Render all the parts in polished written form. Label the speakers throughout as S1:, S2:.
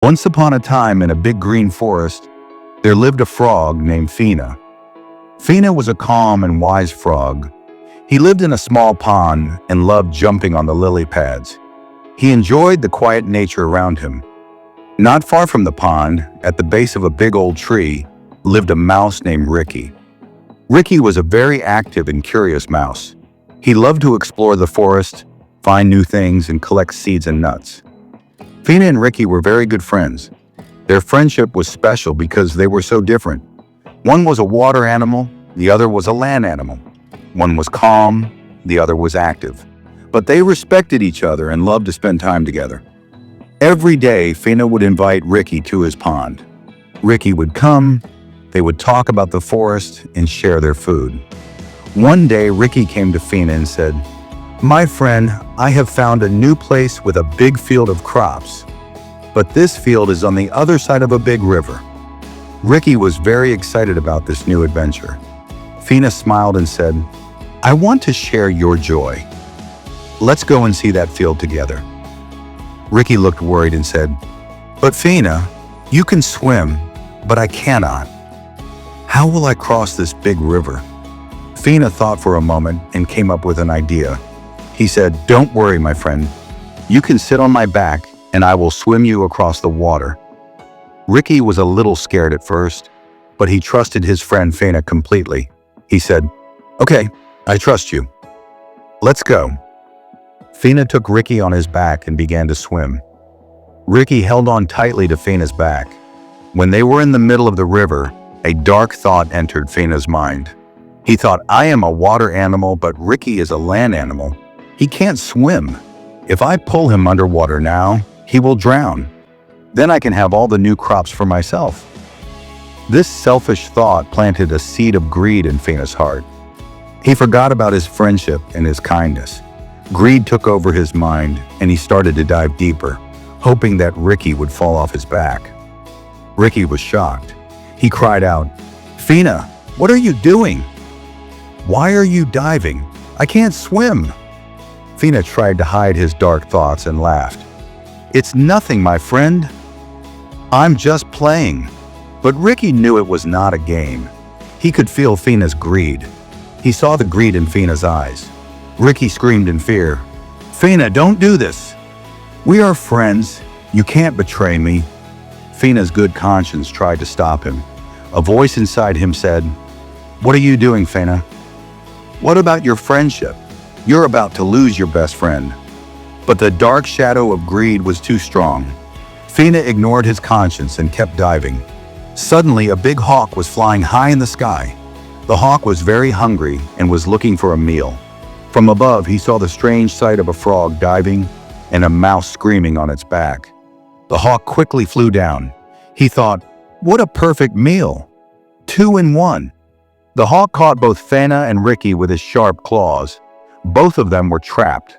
S1: Once upon a time in a big green forest, there lived a frog named Fena. Fena was a calm and wise frog. He lived in a small pond and loved jumping on the lily pads. He enjoyed the quiet nature around him. Not far from the pond, at the base of a big old tree, lived a mouse named Ricky. Ricky was a very active and curious mouse. He loved to explore the forest, find new things, and collect seeds and nuts. Fena and Ricky were very good friends. Their friendship was special because they were so different. One was a water animal, the other was a land animal. One was calm, the other was active. But they respected each other and loved to spend time together. Every day, Fena would invite Ricky to his pond. Ricky would come, they would talk about the forest and share their food. One day, Ricky came to Fena and said, "My friend, I have found a new place with a big field of crops. But this field is on the other side of a big river." Ricky was very excited about this new adventure. Fena smiled and said, "I want to share your joy. Let's go and see that field together." Ricky looked worried and said, "But Fena, you can swim, but I cannot. How will I cross this big river?" Fena thought for a moment and came up with an idea. He said, "Don't worry, my friend. You can sit on my back and I will swim you across the water." Ricky was a little scared at first, but he trusted his friend Fena completely. He said, "Okay, I trust you. Let's go." Fena took Ricky on his back and began to swim. Ricky held on tightly to Fena's back. When they were in the middle of the river, a dark thought entered Fena's mind. He thought, "I am a water animal, but Ricky is a land animal. He can't swim. If I pull him underwater now, he will drown. Then I can have all the new crops for myself." This selfish thought planted a seed of greed in Fena's heart. He forgot about his friendship and his kindness. Greed took over his mind, and he started to dive deeper, hoping that Ricky would fall off his back. Ricky was shocked. He cried out, "Fena, what are you doing? Why are you diving? I can't swim." Fena tried to hide his dark thoughts and laughed. "It's nothing, my friend. I'm just playing." But Ricky knew it was not a game. He could feel Fena's greed. He saw the greed in Fena's eyes. Ricky screamed in fear, "Fena, don't do this. We are friends. You can't betray me." Fena's good conscience tried to stop him. A voice inside him said, "What are you doing, Fena? What about your friendship? You're about to lose your best friend." But the dark shadow of greed was too strong. Fena ignored his conscience and kept diving. Suddenly, a big hawk was flying high in the sky. The hawk was very hungry and was looking for a meal. From above, he saw the strange sight of a frog diving and a mouse screaming on its back. The hawk quickly flew down. He thought, "What a perfect meal. 2 in 1. The hawk caught both Fena and Ricky with his sharp claws. Both of them were trapped.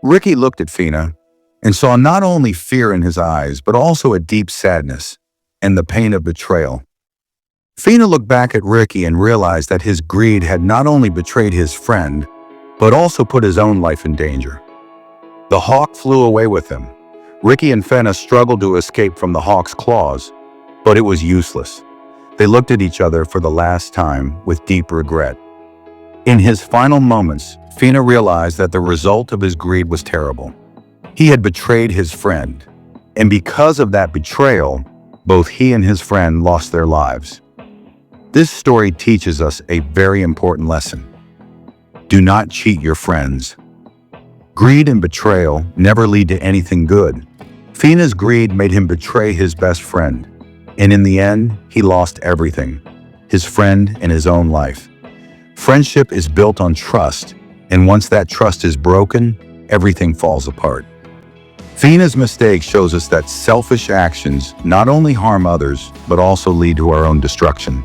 S1: Ricky looked at Fena and saw not only fear in his eyes, but also a deep sadness and the pain of betrayal. Fena looked back at Ricky and realized that his greed had not only betrayed his friend, but also put his own life in danger. The hawk flew away with him. Ricky and Fena struggled to escape from the hawk's claws, but it was useless. They looked at each other for the last time with deep regret. In his final moments, Fena realized that the result of his greed was terrible. He had betrayed his friend, and because of that betrayal, both he and his friend lost their lives. This story teaches us a very important lesson. Do not cheat your friends. Greed and betrayal never lead to anything good. Fena's greed made him betray his best friend, and in the end, he lost everything, his friend and his own life. Friendship is built on trust, and once that trust is broken, everything falls apart. Fena's mistake shows us that selfish actions not only harm others, but also lead to our own destruction.